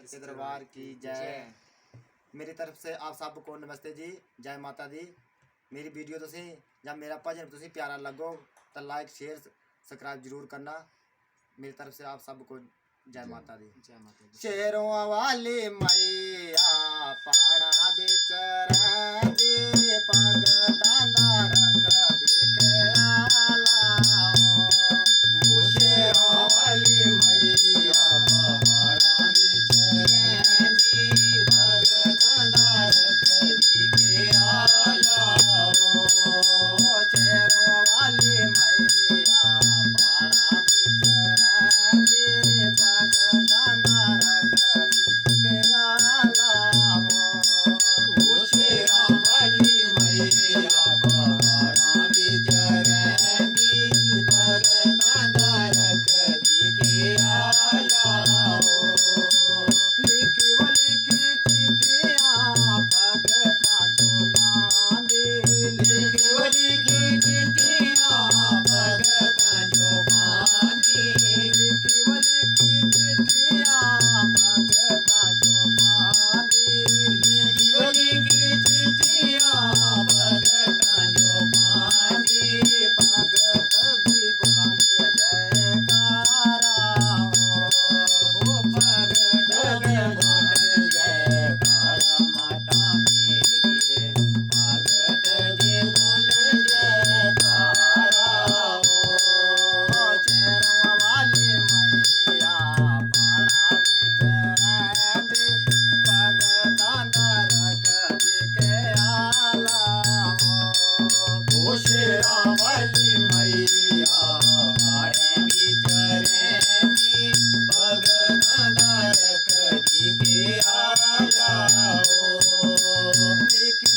सच्चे दरबार की जय। मेरी तरफ से आप सबको नमस्ते जी, जय माता दी। मेरी वीडियो तुसी या मेरा भजन तुसी प्यारा लगो तो लाइक शेयर सब्सक्राइब जरूर करना। मेरी तरफ से आप सबको जय माता दी। शेरों वाली मैया पाड़ा बिच रहंदी, भगतां दा रख दिखयाला ओ शेरों वाली मैया पाड़ा बिच रहंदी, भगतां दा रख दिखयाला ओ शेरों वाली मैया पाड़ा बिच रहंदी, भगतां दा रख दिखयाला ओ शेरों वाली मैया पाड़ा बिच रहंदी, भगतां दा रख दिखयाला लिखी वलिखी चिट्ठियां भगतां जो पांदी, लिखी वलिखी चिट्ठियां भगतां जो पांदी, लिखी वलिखी चिट्ठियां भगतां जो पांदी, लिखी वलिखी चिट्ठियां भगतां जो पांदी, भगत भी बोले जयकारा हो भगत भी बोले जयकारा माता मेरी, भगत जी बोले जयकारा हो शेरों वाली मैया पाड़ा बिच रहंदी, भगतां दा रख दिखयाला ओ शेरों वाली मैया पाड़े बिच रहंदी, भगतां दा रख दिखयाला लिखी